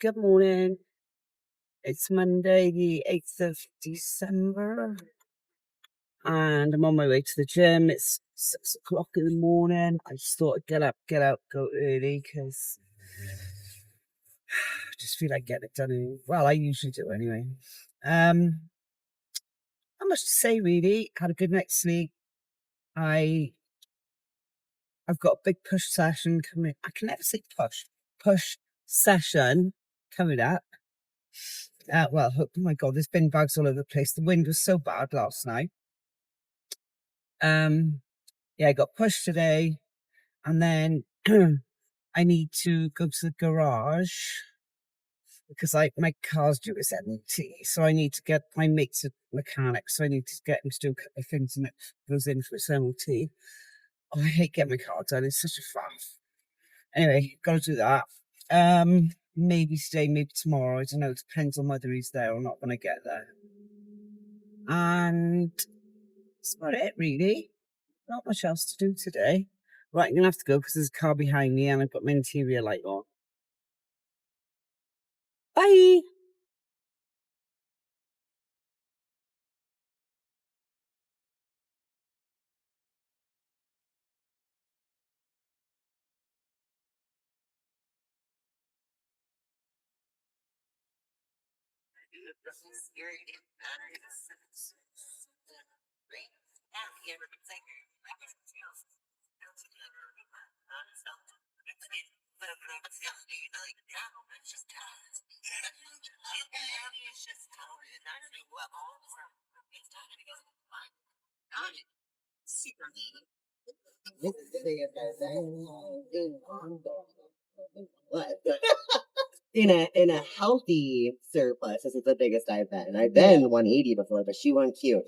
good morning. It's Monday, the 8th of December, and I'm on my way to the gym. It's 6 o'clock in the morning. I just thought I'd get out, go early because I just feel like getting it done. Well, I usually do anyway. Not much to say really. Had a good night's sleep. I've got a big push session coming. I can never say push session coming up. Well, oh my God, there's bin bags all over the place. The wind was so bad last night. Yeah, I got pushed today, and then I need to go to the garage because my car's due its MOT, so I need to get my mate's a mechanic, so I need to get him to do a couple of things, and it goes in for its MOT. Oh, I hate getting my car done. It's such a faff. Anyway, got to do that. Maybe today, maybe tomorrow. I don't know. It depends on whether he's there or not when I get there. And that's about it, really. Not much else to do today. Right, I'm going to have to go because there's a car behind me and I've got my interior light on. Bye! In a healthy surplus, this is the biggest I've been. I've been 180 before, but she went cute.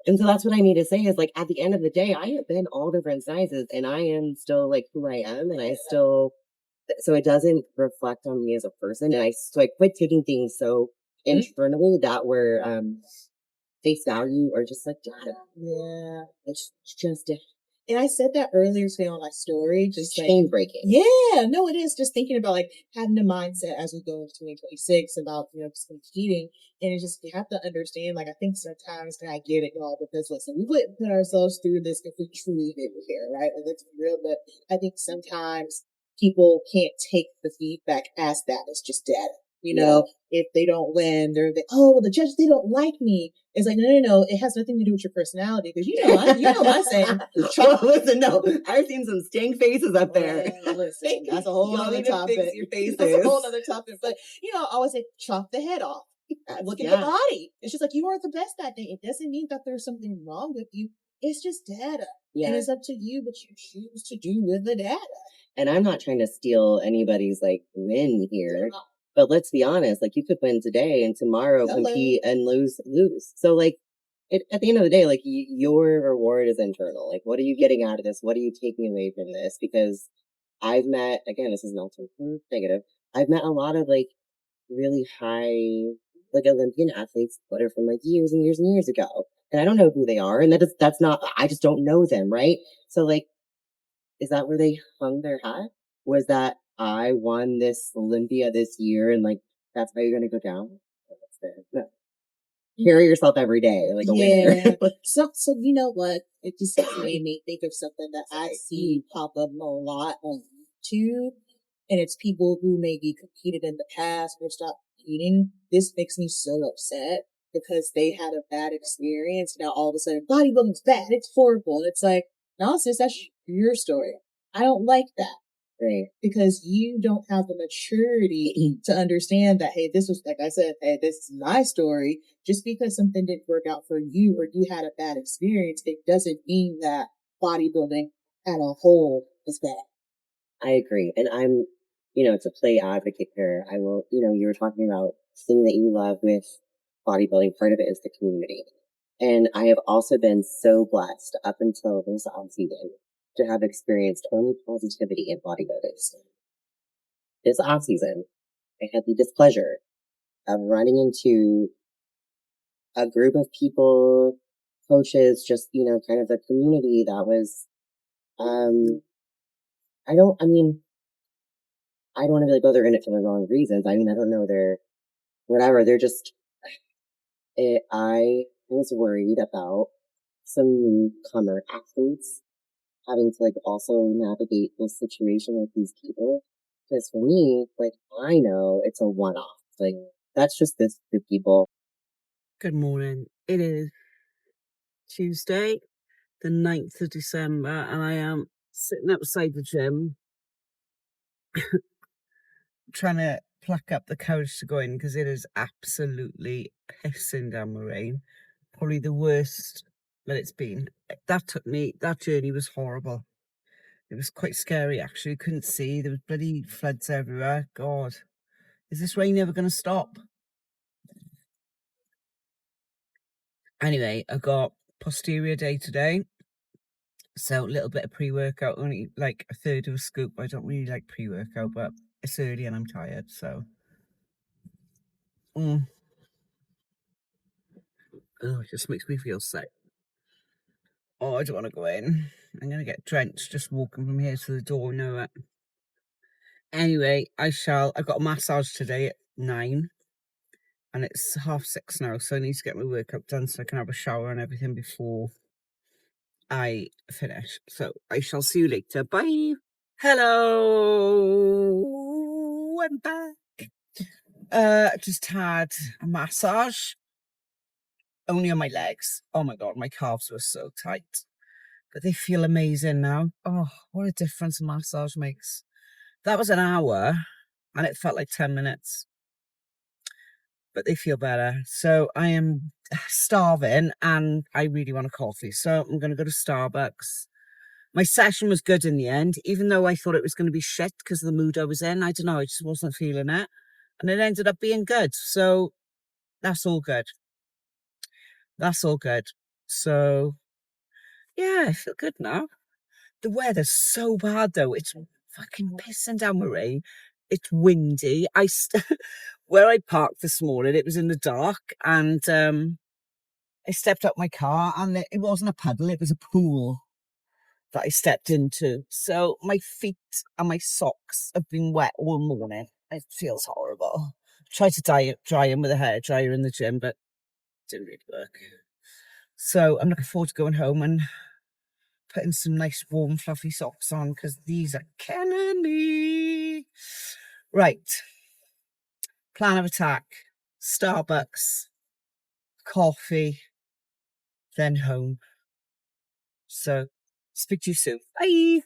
And so that's what I need to say is like at the end of the day, I have been all different sizes and I am still like who I am and I still so it doesn't reflect on me as a person. And I quit taking things so internally that were face value or just like data. Yeah. It's just And I said that earlier today on my story, just chain breaking. Yeah, no, it is just thinking about like having a mindset as we go into 2026 about, just competing. And it's just, you have to understand, like, I think sometimes, and I get it, y'all, because listen, we wouldn't put ourselves through this if we truly didn't care, right? And let's be real, but I think sometimes people can't take the feedback as that. It's just data. If they don't win, they're like, oh, well, the judges, they don't like me. It's like, no. It has nothing to do with your personality. Because I'm saying. Listen, no, I've seen some stink faces up there. Listen, that's a whole other topic. Fix your faces. That's a whole other topic. But, I always say, chop the head off. Look at the body. It's just like, you aren't the best that day. It doesn't mean that there's something wrong with you. It's just data. Yeah. And it's up to you what you choose to do with the data. And I'm not trying to steal anybody's like win here. Yeah. But let's be honest, like you could win today and tomorrow compete and lose. So like at the end of the day, like your reward is internal. Like what are you getting out of this? What are you taking away from this? Because I've met, again, this is not negative. I've met a lot of like really high, like Olympian athletes that are from like years and years and years ago. And I don't know who they are. And that's not, I just don't know them. Right. So like, is that where they hung their hat? Was that I won this Olympia this year and like that's how you're gonna go down? No. Carry yourself every day, like a winner. So you know what? It just made me think of something that I see pop up a lot on YouTube, and it's people who maybe competed in the past or stopped competing. This makes me so upset because they had a bad experience. Now all of a sudden, bodybuilding's bad. It's horrible. And it's like, nonsense. That's your story. I don't like that. Right. Because you don't have the maturity to understand that, hey, this was, like I said, hey, this is my story. Just because something didn't work out for you or you had a bad experience, it doesn't mean that bodybuilding at a whole is bad. I agree. And I'm, to play advocate here, I will, you were talking about thing that you love with bodybuilding. Part of it is the community. And I have also been so blessed up until this off-season to have experienced only positivity in bodybuilders. This off-season, I had the displeasure of running into a group of people, coaches, just, kind of the community that was, I don't want to be like, oh, they're in it for the wrong reasons. I mean, I don't know. They're whatever. They're just, I was worried about some newcomer athletes having to like also navigate this situation with these people. Because for me, like, I know it's a one off. Like, that's just this the people. Good morning. It is Tuesday, the 9th of December, and I am sitting outside the gym trying to pluck up the courage to go in because it is absolutely pissing down the rain. Probably the worst that it's been. That journey was horrible. It was quite scary, actually. Couldn't see. There was bloody floods everywhere. God, is this rain ever going to stop? Anyway, I got posterior day today. So a little bit of pre-workout, only like a third of a scoop. I don't really like pre-workout, but it's early and I'm tired, so. Oh, it just makes me feel sick. Oh, I don't want to go in. I'm going to get drenched just walking from here to the door, know it. Anyway, I've got a massage today at 9. And it's 6:30 now, so I need to get my workout done so I can have a shower and everything before I finish. So I shall see you later. Bye. Hello. I'm back. Just had a massage. Only on my legs. Oh my God, my calves were so tight. But they feel amazing now. Oh, what a difference a massage makes. That was an hour and it felt like 10 minutes. But they feel better. So I am starving and I really want a coffee. So I'm going to go to Starbucks. My session was good in the end, even though I thought it was going to be shit because of the mood I was in. I don't know, I just wasn't feeling it. And it ended up being good. So that's all good. That's all good. So yeah, I feel good now. The weather's so bad though. It's fucking pissing down with rain. It's windy. Where I parked this morning, it was in the dark and I stepped out my car and it wasn't a puddle, it was a pool that I stepped into. So my feet and my socks have been wet all morning. It feels horrible. Tried to dry them with a hairdryer in the gym, but it didn't really work. So I'm looking forward to going home and putting some nice warm fluffy socks on because these are killing me. Right. Plan of attack. Starbucks. Coffee. Then home. So speak to you soon. Bye.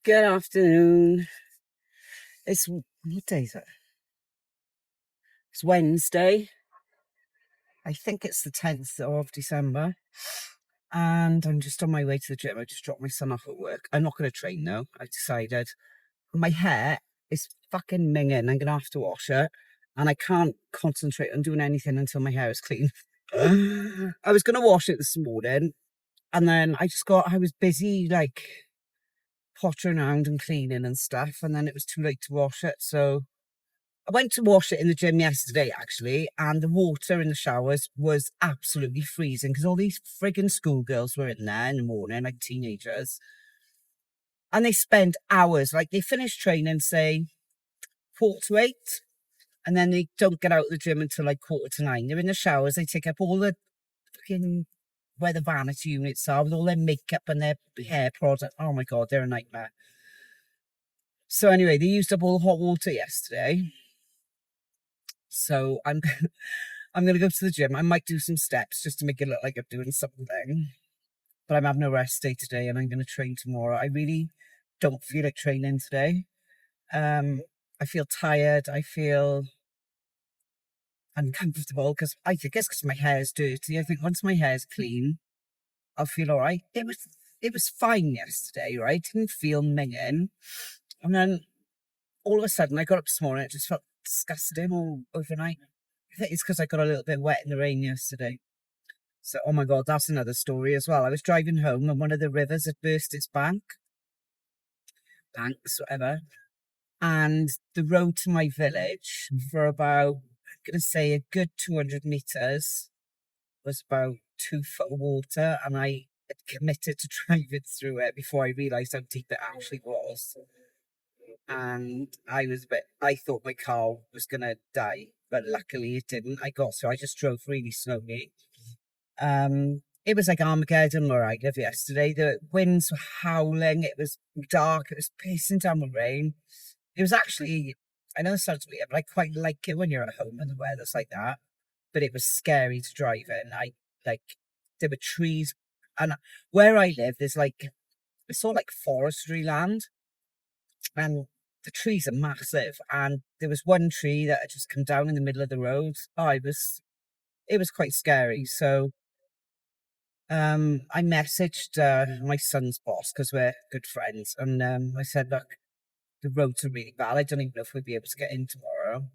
Good afternoon. What day is it? It's Wednesday. I think it's the 10th of December. And I'm just on my way to the gym. I just dropped my son off at work. I'm not going to train now. I decided. My hair is fucking minging. I'm going to have to wash it. And I can't concentrate on doing anything until my hair is clean. I was going to wash it this morning. And then I was busy, like, pottering around and cleaning and stuff. And then it was too late to wash it. So I went to wash it in the gym yesterday, actually, and the water in the showers was absolutely freezing because all these frigging schoolgirls were in there in the morning, like teenagers. And they spend hours, like they finish training, say, 4 to 8, and then they don't get out of the gym until like 8:45. They're in the showers, they take up all the fucking, where the vanity units are, with all their makeup and their hair product. Oh my God, they're a nightmare. So anyway, they used up all the hot water yesterday. So I'm going to go to the gym. I might do some steps just to make it look like I'm doing something. But I'm having a rest day today and I'm going to train tomorrow. I really don't feel like training today. I feel tired. I feel uncomfortable because I think it's because my hair is dirty. I think once my hair is clean, I'll feel all right. It was fine yesterday, right? Didn't feel minging. And then all of a sudden I got up this morning. It just felt disgusting all overnight. I think it's because I got a little bit wet in the rain yesterday. So, oh my God, that's another story as well. I was driving home and one of the rivers had burst its banks, whatever. And the road to my village for about, I'm going to say a good 200 meters was about 2 foot of water. And I had committed to driving through it before I realised how deep it actually was. and I thought my car was gonna die, but luckily it didn't. I just drove really slowly. It was like Armageddon where I live yesterday. The winds were howling, it was dark, it was pissing down with rain. It was actually, I know it sounds weird, but I quite like it when you're at home and the weather's like that. But it was scary to drive in. Like, there were trees, and where I live, it's all like forestry land, and the trees are massive. And there was one tree that had just come down in the middle of the road. It was quite scary. So, I messaged my son's boss because we're good friends, and I said, look, the roads are really bad. I don't even know if we'll be able to get in tomorrow.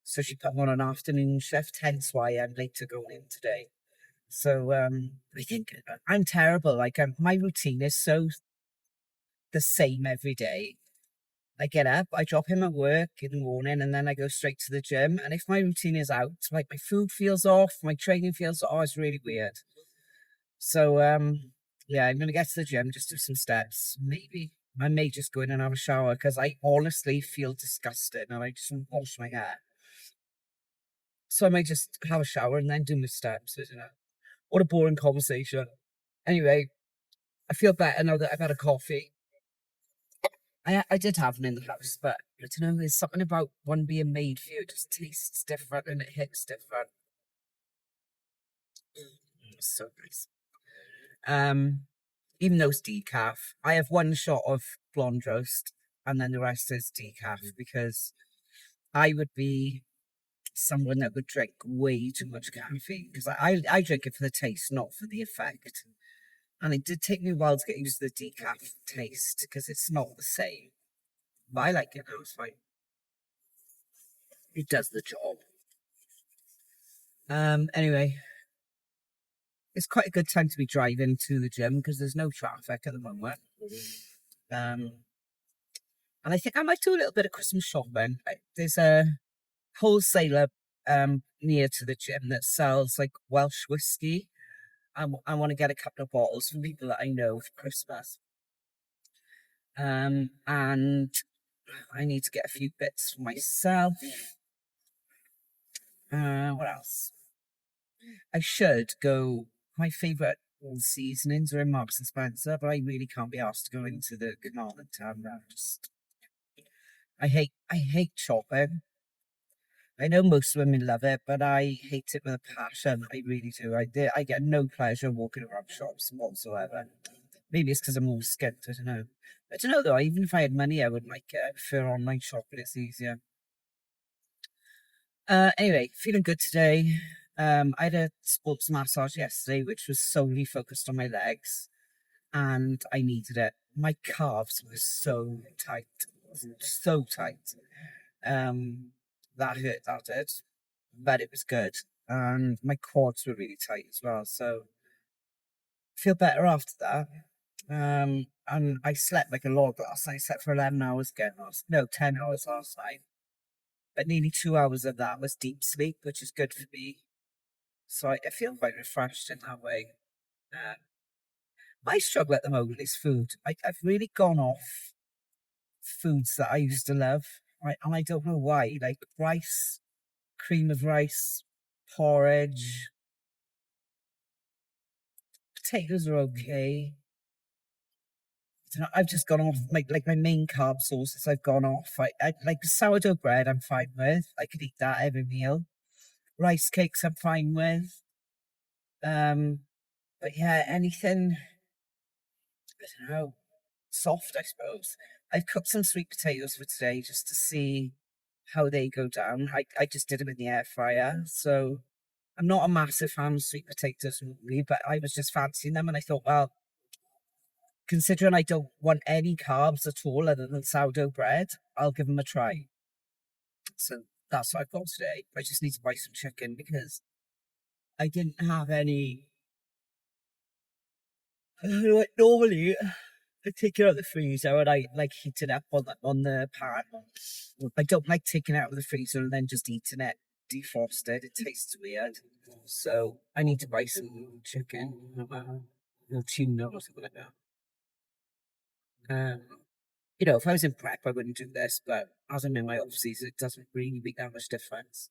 So she put me on an afternoon shift, hence why I'm late to going in today. So I think I'm terrible. Like, my routine is so the same every day. I get up, I drop him at work in the morning, and then I go straight to the gym. And if my routine is out, like my food feels off, my training feels off, it's really weird. So yeah, I'm gonna get to the gym, just do some steps. Maybe I may just go in and have a shower because I honestly feel disgusted and I just want to wash my hair. So I might just have a shower and then do my steps, isn't it? What a boring conversation. Anyway, I feel better now that I've had a coffee. I did have one in the house, but I don't know, there's something about one being made for you. It just tastes different and it hits different. It's so nice. Even though it's decaf, I have one shot of blonde roast and then the rest is decaf because I would be someone that would drink way too much caffeine because I drink it for the taste, not for the effect. And it did take me a while to get used to the decaf taste because it's not the same. But I like it now, it's fine. It does the job. Anyway, it's quite a good time to be driving to the gym because there's no traffic at the moment. And I think I might do a little bit of Christmas shopping. There's a wholesaler near to the gym that sells like Welsh whiskey. I want to get a couple of bottles from people that I know for Christmas. And I need to get a few bits for myself. What else? I should go. My favourite seasonings are in Marks and Spencer, but I really can't be asked to go into the Carmarthen town. I hate shopping. I know most women love it, but I hate it with a passion. I really do. I get no pleasure walking around shops whatsoever. Maybe it's because I'm all skint. I don't know. I don't know though. Even if I had money, I would like it. I prefer online shopping. It's easier. Anyway, feeling good today. I had a sports massage yesterday, which was solely focused on my legs, and I needed it. My calves were so tight, so tight. That hurt, that did, but it was good. And my quads were really tight as well, so I feel better after that. And I slept like a log last night. I slept for 11 hours again. 10 hours last night. But nearly 2 hours of that was deep sleep, which is good for me. So I feel quite refreshed in that way. My struggle at the moment is food. I've really gone off foods that I used to love, right? And I don't know why. Like rice, cream of rice, porridge, potatoes are okay. I've just gone off my main carb sources. I've gone off. I like sourdough bread. I'm fine with. I could eat that every meal. Rice cakes. I'm fine with. But yeah, anything. I don't know. Soft, I suppose. I've cooked some sweet potatoes for today just to see how they go down. I just did them in the air fryer, so I'm not a massive fan of sweet potatoes really, but I was just fancying them and I thought, well, considering I don't want any carbs at all other than sourdough bread, I'll give them a try. So that's what I've got today. I just need to buy some chicken because I didn't have any. Normally, I take it out of the freezer and I like heat it up on the pan. I don't like taking it out of the freezer and then just eating it defrosted. It tastes weird. So I need to buy some chicken or tuna or something like that. You know, if I was in prep, I wouldn't do this, but as I'm in my off season, it doesn't really make that much difference.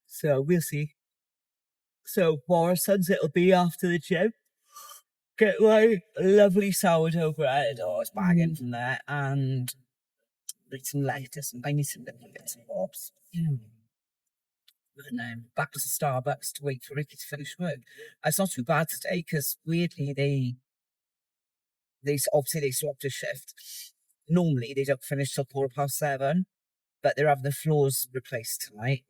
So we'll see. So Morrison's it'll be after the gym. Get my lovely sourdough bread. Oh, it's bagging from there. And need some lettuce. And I need some little bits and bobs. And then back to the Starbucks to wait for Ricky to finish work. It's not too bad today because weirdly obviously they swapped a shift. Normally they don't finish till 7:15, but they're having the floors replaced tonight.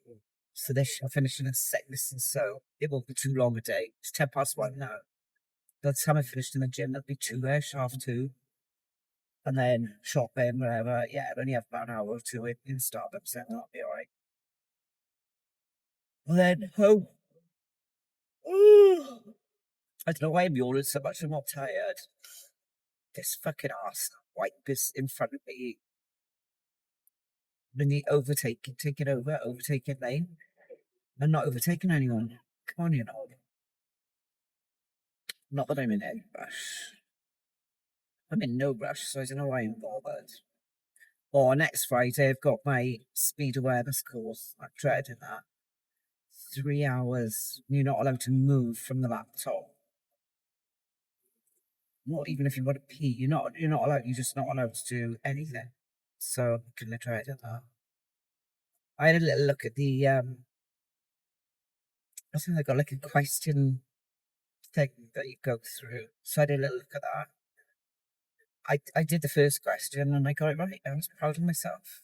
So they're finishing at 6, and so it won't be too long a day. It's 1:10 now. By the time I finished in the gym, it'll be 2-ish, 2:30. And then shopping, whatever. Yeah, I only have about an hour or two in Starbucks, then that'll be alright. And then home. I don't know why I'm yawning so much, I'm not tired. This fucking arse wipe is in front of me. Then taking over, overtaking lane. I'm not overtaking anyone. Come on, you know. Not that I'm in any rush. I'm in no rush, so I don't know why I'm bothered. Or next Friday, I've got my speed awareness course. I'm dreading that. 3 hours. You're not allowed to move from the laptop. Not even if you want to pee. You're not allowed. You're just not allowed to do anything. So I'm gonna try to do that. I had a little look at the I think they got like a question thing that you go through. So I did a little look at that. I did the first question and I got it right. I was proud of myself.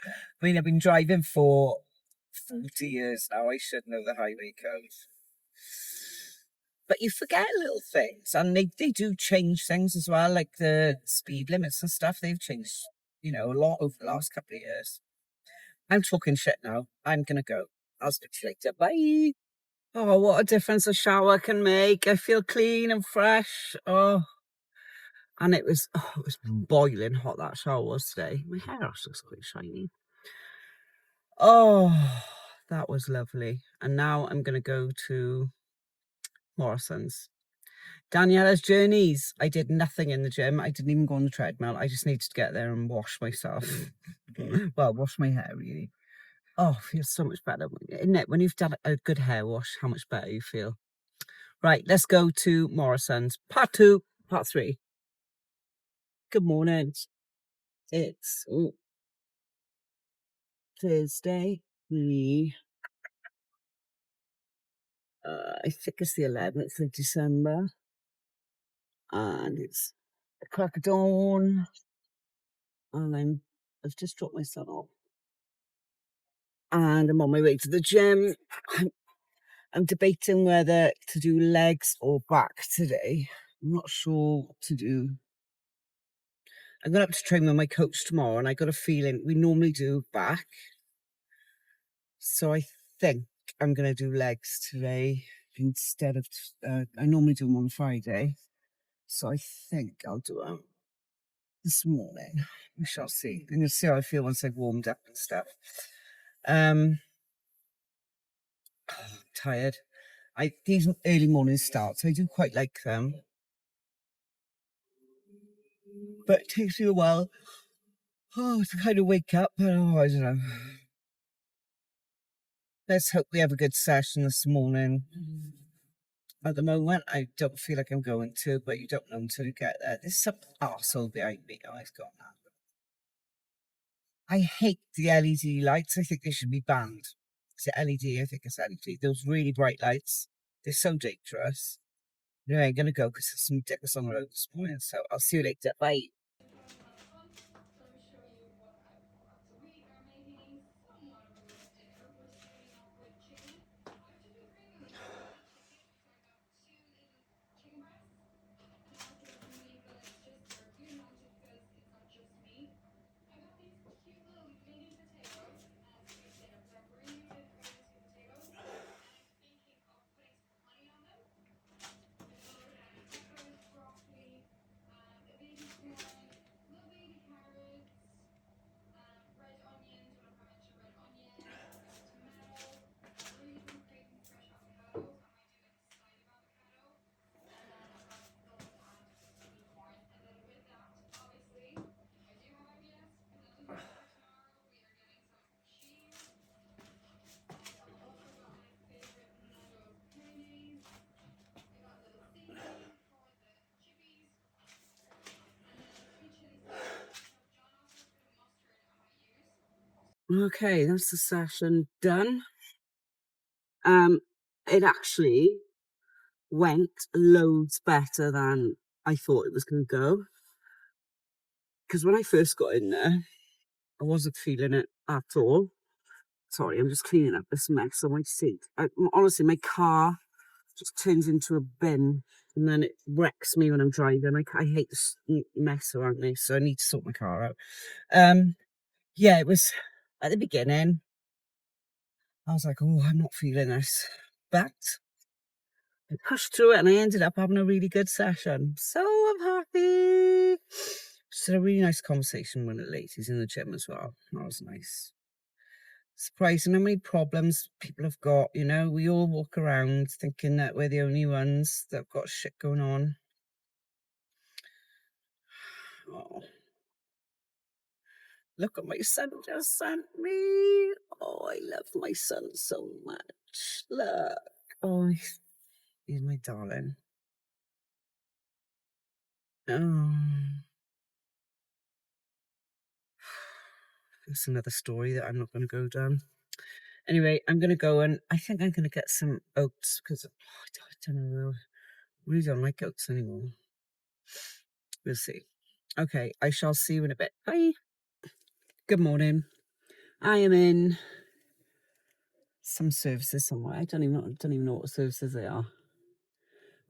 I mean, I've been driving for 40 years now. I should know the highway code. But you forget little things, and they do change things as well, like the speed limits and stuff. They've changed, a lot over the last couple of years. I'm talking shit now. I'm gonna go. I'll speak to you later. Bye. Oh, what a difference a shower can make. I feel clean and fresh. Oh. And it was boiling hot, that shower was today. My hair actually looks quite shiny. Oh, that was lovely. And now I'm going to go to Morrison's. Daniela's Journeys. I did nothing in the gym. I didn't even go on the treadmill. I just needed to get there and wash myself. Well, wash my hair, really. Oh, feels so much better. Isn't it? When you've done a good hair wash, how much better you feel. Right, let's go to Morrison's. Part 2, part 3. Good morning. It's Thursday. I think it's the 11th of December. And it's the crack of dawn. And I've just dropped my son off. And I'm on my way to the gym. I'm debating whether to do legs or back today. I'm not sure what to do. I'm going to have to train with my coach tomorrow, and I got a feeling we normally do back. So I think I'm going to do legs today instead of, I normally do them on Friday. So I think I'll do them this morning. We shall see. I'm going to see how I feel once I've warmed up and stuff. I'm tired. These early morning starts, I do quite like them. But it takes me a while to kind of wake up. But I don't know. Let's hope we have a good session this morning. At the moment, I don't feel like I'm going to, but you don't know until you get there. There's some arsehole behind me. Oh, it's gone now. I hate the LED lights. I think they should be banned. Is it LED? I think it's LED. Those really bright lights. They're so dangerous. Anyway, I'm going to go because there's some dickers on the road this morning. So I'll see you later. Bye. Okay, that's the session done. It actually went loads better than I thought it was going to go. Because when I first got in there, I wasn't feeling it at all. Sorry, I'm just cleaning up this mess on my seat. Honestly, my car just turns into a bin and then it wrecks me when I'm driving. I hate this mess around me, so I need to sort my car out. Yeah, it was at the beginning. I was like, oh, I'm not feeling this. But I pushed through it and I ended up having a really good session. So I'm happy. Just had a really nice conversation with the ladies in the gym as well. That was nice. Surprising how many problems people have got, you know. We all walk around thinking that we're the only ones that have got shit going on. Oh. Look what my son just sent me. Oh, I love my son so much. Look. Oh, he's my darling. Oh. It's another story that I'm not going to go down. Anyway, I'm going to go and I think I'm going to get some oats because I don't know. I really don't like oats anymore. We'll see. Okay, I shall see you in a bit. Bye. Good morning. I am in some services somewhere. I don't even know what services they are.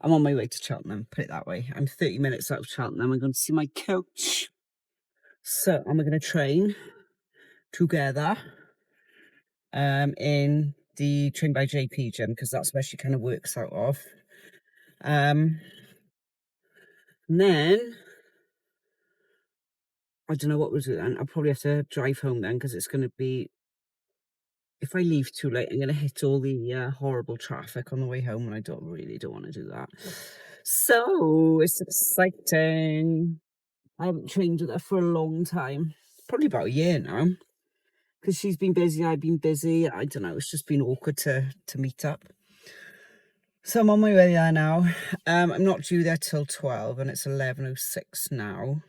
I'm on my way to Cheltenham, put it that way. I'm 30 minutes out of Cheltenham. I'm going to see my coach. So I'm going to train together in the Train by JP gym because that's where she kind of works out of. And then I don't know what we'll do then. I'll probably have to drive home then because it's going to be, if I leave too late, I'm going to hit all the horrible traffic on the way home and I don't want to do that. So it's exciting. I haven't trained with her for a long time, probably about a year now, because she's been busy, I've been busy. I don't know, it's just been awkward to meet up. So I'm on my way there now. I'm not due there till 12 and it's 11:06 now.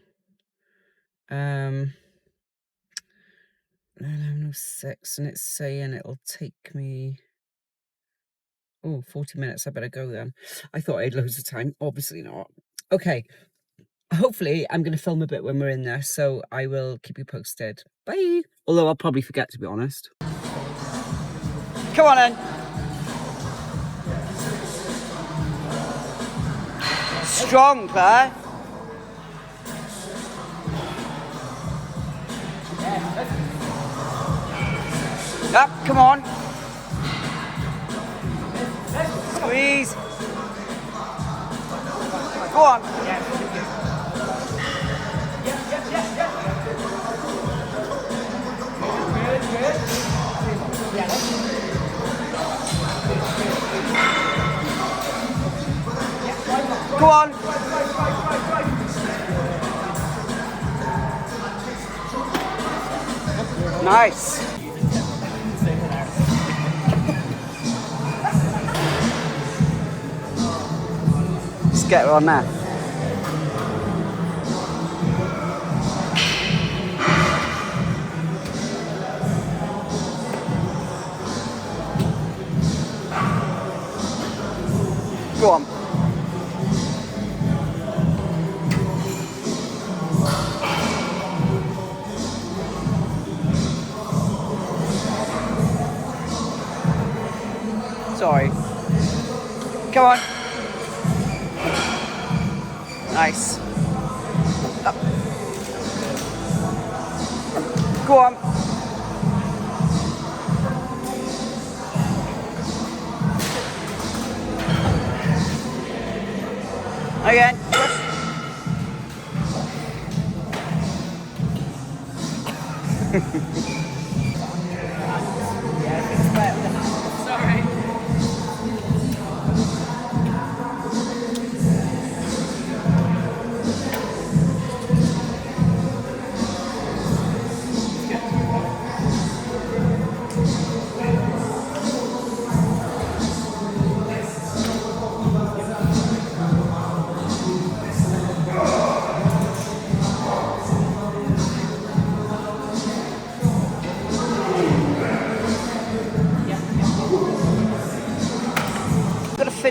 11:06 and it's saying it'll take me 40 minutes. I better go then. I thought I had loads of time. Obviously not. Okay. Hopefully I'm going to film a bit when we're in there, so I will keep you posted. Bye. Although I'll probably forget, to be honest. Come on then. Strong, Claire. Up, come on. Squeeze. Go on. Go on. Nice. Let's get her on there. Go on. Sorry. Come on. Nice. Up. Go on. Again. Sorry.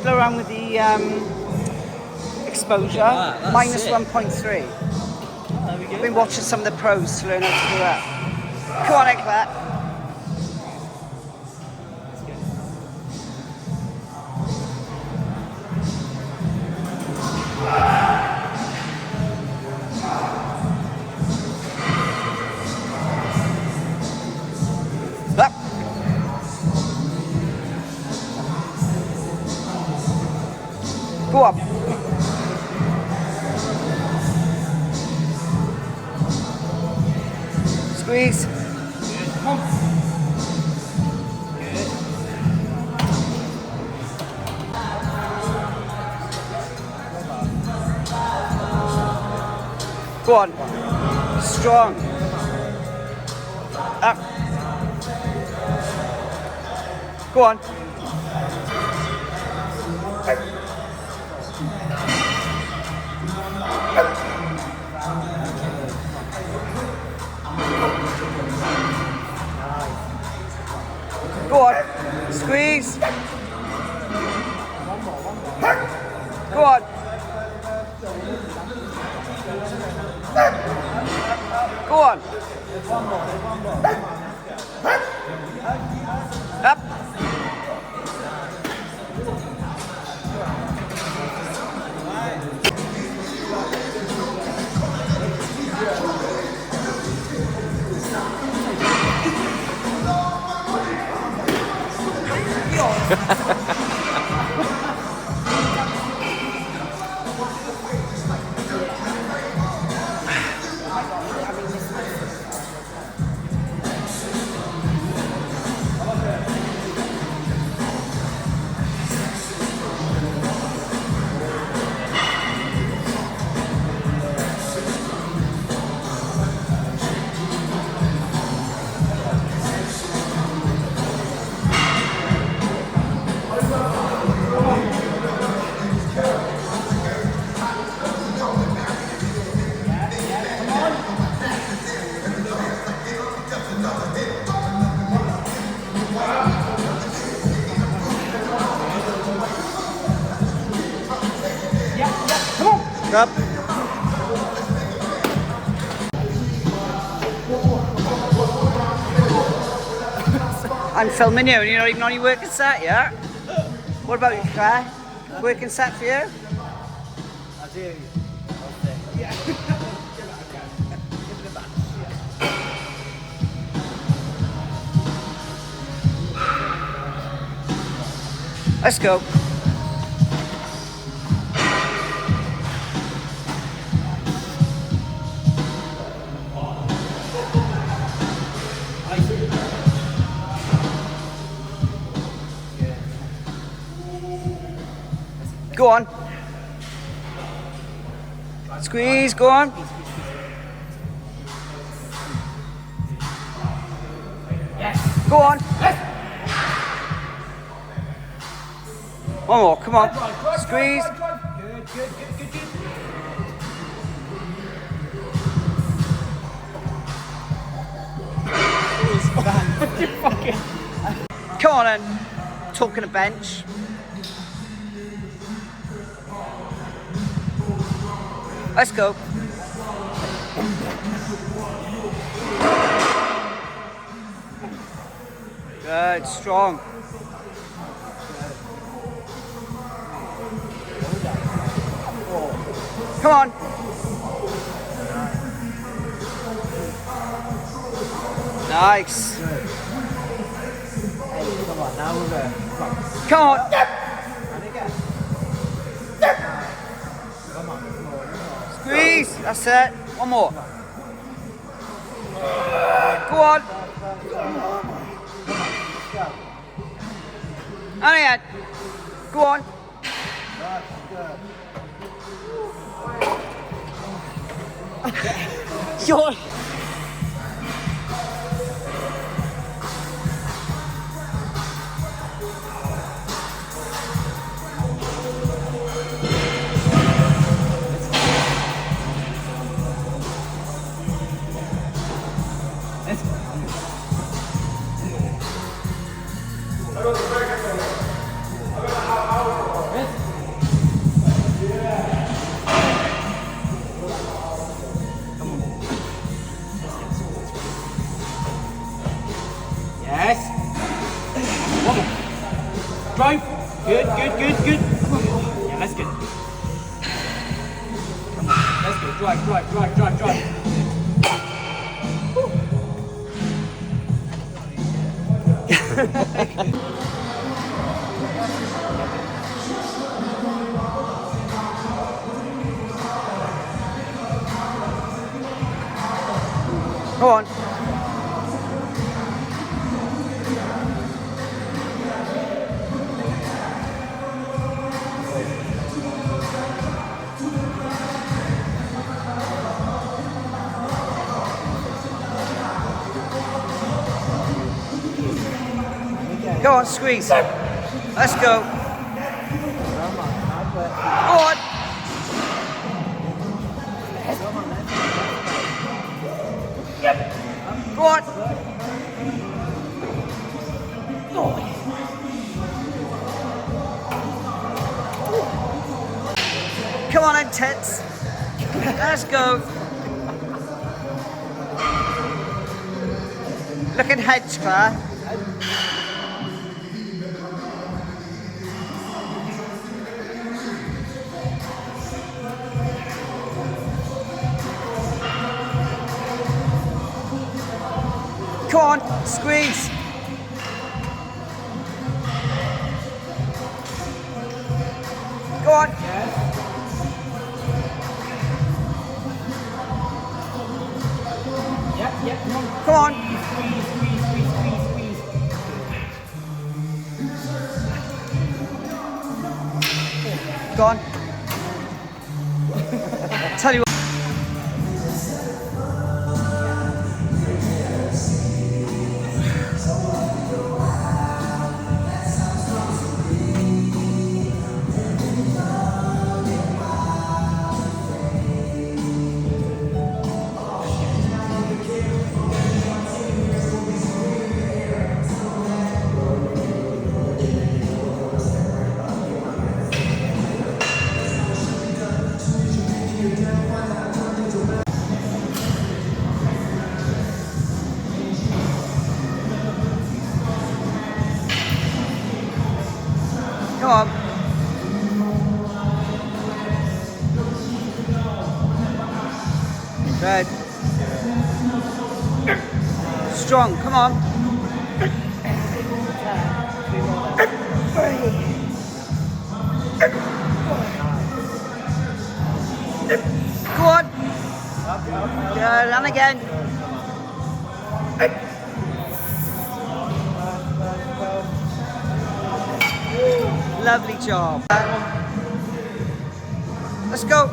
fiddle around with the exposure. That's Minus sick. 1.3. Oh, there we go. I've been watching some of the pros to learn how to do that. Come on, Egbert. Up. Go up. Squeeze. Come on. Go on. Strong. Up. Go on. Go on. Squeeze. Go on. Go on. Up. Up. I'm filming you and you're not even on your working set yet. What about you, Claire? Working set for you? I do. Yeah. Let's go. Go on. Squeeze, go on. Go on. One more, come on. Squeeze. Good. Come on then. Talking a bench. Let's go. Good, strong. Come on. Nice. Hey, come on, now we're there. Come on. And again. Come on. Squeeze. That's it. One more. Go on. And again. Go on. You're... Drive. Good. Come on. Yeah, that's good. Come on. That's good. Drive. Go on. Go on, squeeze. Let's go. Go on. Go on. Come on, intense. Let's go. Look at hedge, Claire. Come on, squeeze. Go on. Yep. Come on. Squeeze. Go on. Tell you what. Come on. Good. Strong, come on. Go on. Good, and again. Lovely job. Let's go.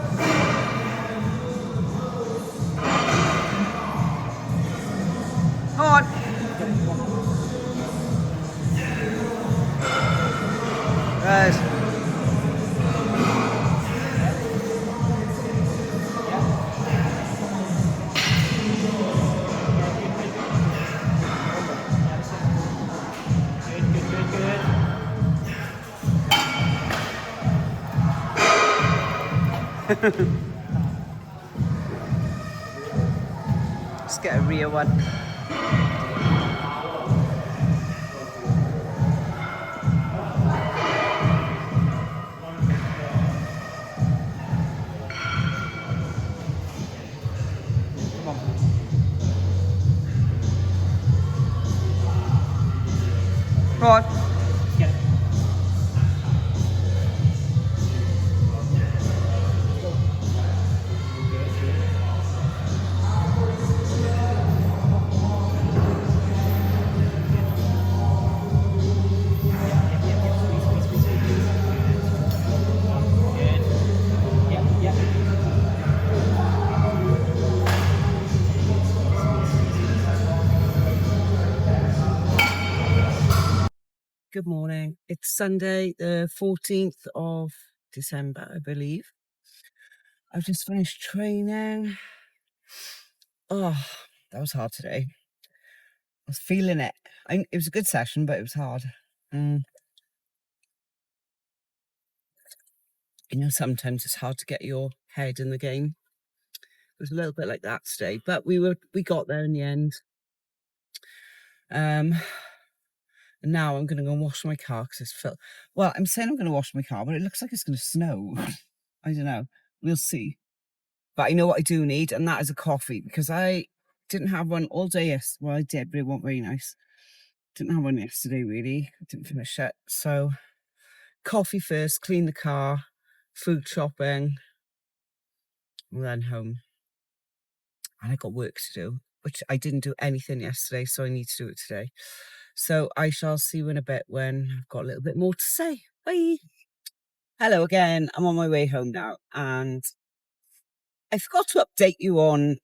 Come on. Right. Let's get a real one. Come on. Good morning. It's Sunday, the 14th of December, I believe. I've just finished training. Oh, that was hard today. I was feeling it. It was a good session, but it was hard. You know, sometimes it's hard to get your head in the game. It was a little bit like that today, but we got there in the end. And now I'm going to go and wash my car because it's filled. Well, I'm saying I'm going to wash my car, but it looks like it's going to snow. I don't know. We'll see. But I know what I do need, and that is a coffee, because I didn't have one all day yesterday. Well, I did, but it wasn't very nice. Didn't have one yesterday, really. I didn't finish it. So, coffee first, clean the car, food shopping, and then home. And I got work to do, which I didn't do anything yesterday, so I need to do it today. So I shall see you in a bit when I've got a little bit more to say. Bye. Hello again. I'm on my way home now, and I forgot to update you on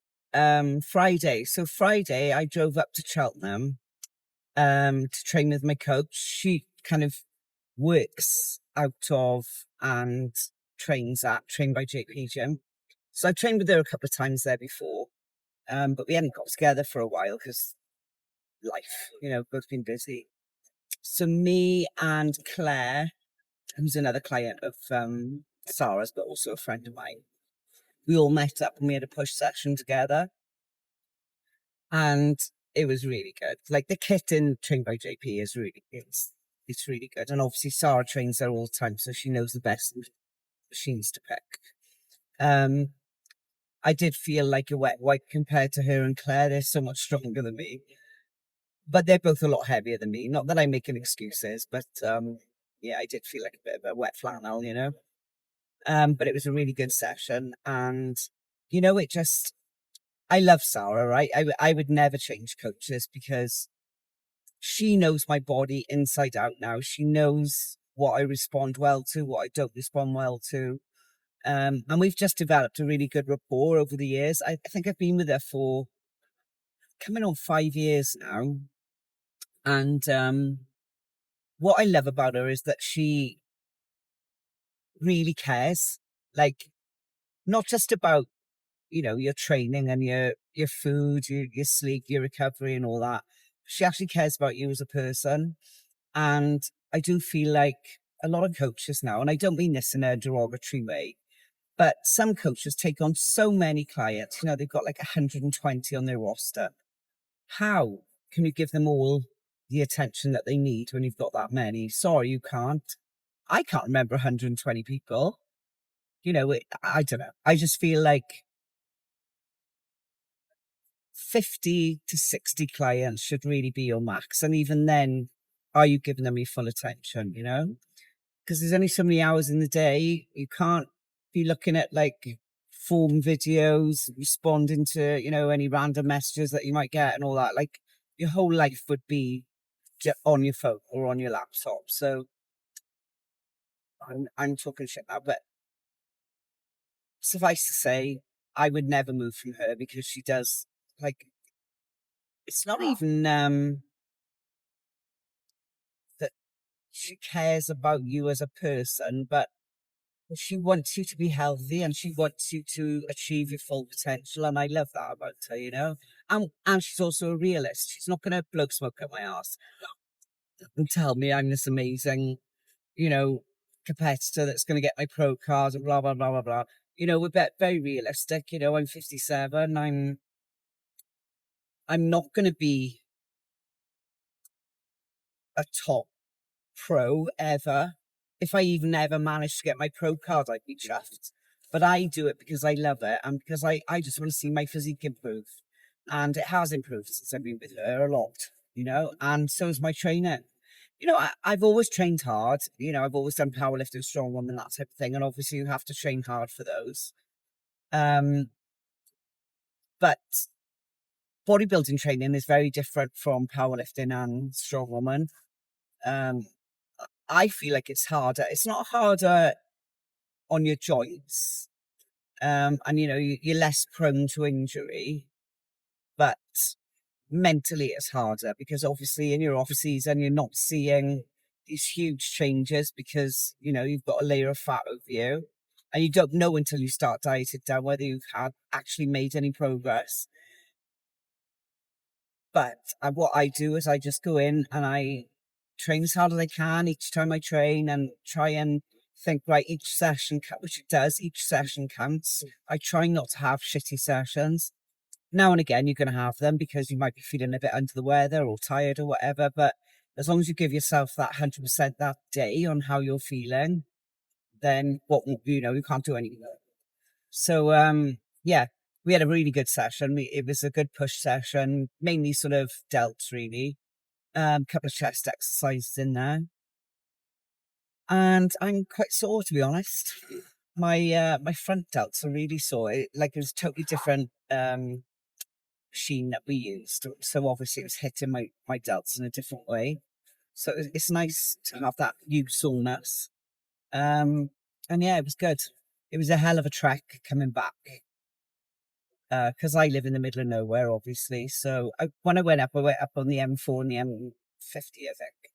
Friday. So Friday I drove up to Cheltenham to train with my coach. She kind of works out of and trains at Train by JP Gym. So I've trained with her a couple of times there before, but we hadn't got together for a while because life, both been busy. So me and Claire, who's another client of Sarah's, but also a friend of mine, we all met up and we had a push session together. And it was really good. Like, the kit in Train by JP is really, it's really good. And obviously Sarah trains there all the time, so she knows the best machines to pick. I did feel like a wet wipe compared to her and Claire. They're so much stronger than me. But they're both a lot heavier than me. Not that I'm making excuses, but yeah, I did feel like a bit of a wet flannel, But it was a really good session. And, it just, I love Sarah, right? I would never change coaches because she knows my body inside out now. She knows what I respond well to, what I don't respond well to. And we've just developed a really good rapport over the years. I think I've been with her for coming on 5 years now. And what I love about her is that she really cares, like, not just about, your training and your food, your sleep, your recovery and all that. She actually cares about you as a person. And I do feel like a lot of coaches now, and I don't mean this in a derogatory way, but some coaches take on so many clients, they've got like 120 on their roster. How can you give them all the attention that they need when you've got that many? Sorry, you can't. I can't remember 120 people. I don't know. I just feel like 50 to 60 clients should really be your max. And even then, are you giving them your full attention, Because there's only so many hours in the day. You can't be looking at like form videos, responding to, any random messages that you might get and all that. Like, your whole life would be on your phone or on your laptop. So I'm talking shit now, but suffice to say, I would never move from her because she does, like, it's not even that she cares about you as a person, but she wants you to be healthy and she wants you to achieve your full potential. And I love that about her, And she's also a realist. She's not going to blow smoke at my ass and tell me I'm this amazing, competitor that's going to get my pro card and blah, blah, blah, blah, blah. We're very realistic. I'm 57. I'm not going to be a top pro ever. If I even ever managed to get my pro card, I'd be chuffed. But I do it because I love it and because I just want to see my physique improve. And it has improved since I've been with her a lot, and so is my training. I've always trained hard. I've always done powerlifting, strongwoman, that type of thing. And obviously you have to train hard for those. But bodybuilding training is very different from powerlifting and strongwoman. I feel like it's harder. It's not harder on your joints. And, you're less prone to injury. But mentally it's harder because obviously in your off season, you're not seeing these huge changes because, you've got a layer of fat over you. And you don't know until you start dieting down whether you've actually made any progress. But what I do is I just go in and I train as hard as I can each time I train and try and think, right, each session, which it does, each session counts. I try not to have shitty sessions. Now and again, you're going to have them because you might be feeling a bit under the weather or tired or whatever. But as long as you give yourself that 100% that day on how you're feeling, then you can't do anything. So, yeah, we had a really good session. It was a good push session, mainly sort of delts, really. Couple of chest exercises in there. And I'm quite sore, to be honest. My front delts are really sore. It was totally different machine that we used. So obviously it was hitting my delts in a different way. So it's nice to have that new soreness. And yeah, it was good. It was a hell of a trek coming back. Because I live in the middle of nowhere, obviously. So when I went up on the M4 and the M50, I think.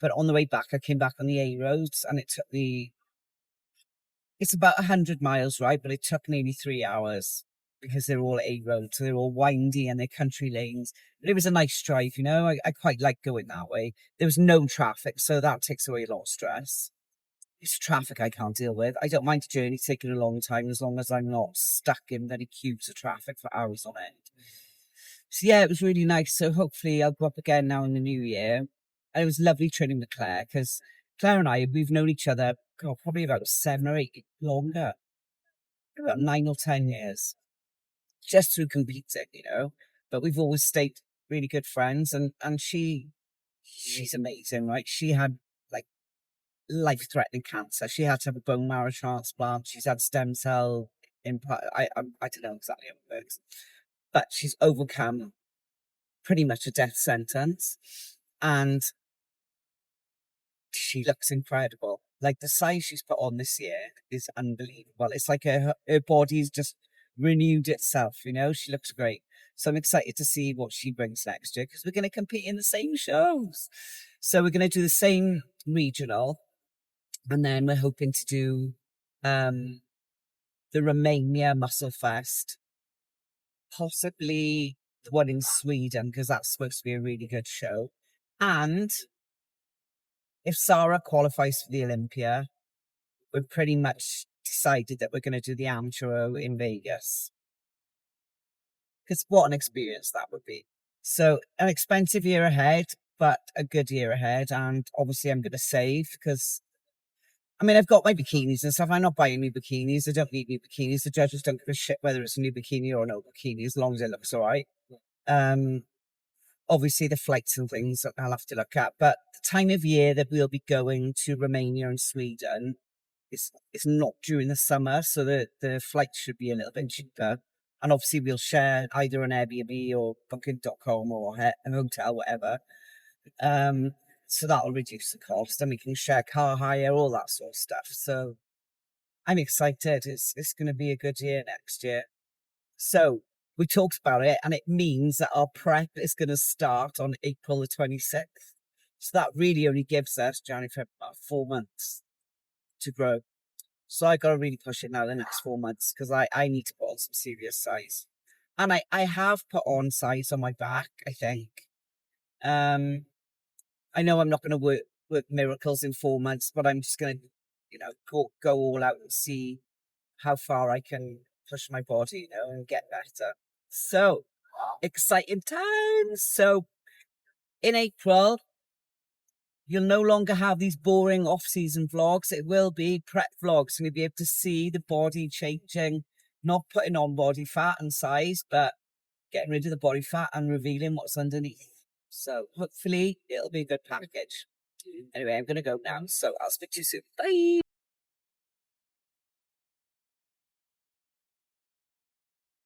But on the way back, I came back on the A roads, and it took me. It's about 100 miles, right? But it took nearly 3 hours because they're all A roads, so they're all windy and they're country lanes. But it was a nice drive, you know. I quite like going that way. There was no traffic, so that takes away a lot of stress. It's traffic I can't deal with. I don't mind the journey taking a long time as long as I'm not stuck in very queues of traffic for hours on end. So yeah, it was really nice. So hopefully I'll go up again now in the new year. And it was lovely training with Claire because Claire and we've known each other, probably about 7 or 8 longer, about 9 or 10 years, just through competing, you know. But we've always stayed really good friends, and she's amazing, right? She had like life-threatening cancer. She had to have a bone marrow transplant. She's had stem cell implant. I don't know exactly how it works, but she's overcome pretty much a death sentence, and she looks incredible. Like the size she's put on this year is unbelievable. It's like her body's just renewed itself. You know, she looks great. So I'm excited to see what she brings next year because we're going to compete in the same shows. So we're going to do the same regional, and then we're hoping to do the Romania Muscle Fest, possibly the one in Sweden because that's supposed to be a really good show. And if Sarah qualifies for the Olympia, we've pretty much decided that we're going to do the amateur in Vegas. Because what an experience that would be. So an expensive year ahead, but a good year ahead. And obviously I'm going to save because, I mean, I've got my bikinis and stuff. I'm not buying new bikinis. I don't need new bikinis. The judges don't give a shit whether it's a new bikini or no bikini, as long as it looks all right. Obviously the flights and things I'll have to look at. But the time of year that we'll be going to Romania and Sweden, it's not during the summer, so the flights should be a little bit cheaper. And obviously we'll share either an Airbnb or booking.com or a hotel, whatever. So that'll reduce the cost, and we can share car hire, all that sort of stuff. So I'm excited. It's going to be a good year next year. So we talked about it, and it means that our prep is going to start on April the 26th. So that really only gives us January, February, about 4 months to grow. So I got to really push it now the next 4 months because I need to put on some serious size. And I have put on size on my back, I think. I know I'm not going to work miracles in 4 months, but I'm just going to, go all out and see how far I can push my body, and get better. So exciting times. So in April, you'll no longer have these boring off-season vlogs. It will be prep vlogs, and you'll be able to see the body changing, not putting on body fat and size, but getting rid of the body fat and revealing what's underneath. So hopefully it'll be a good package. Anyway, I'm going to go now. So I'll speak to you soon. Bye.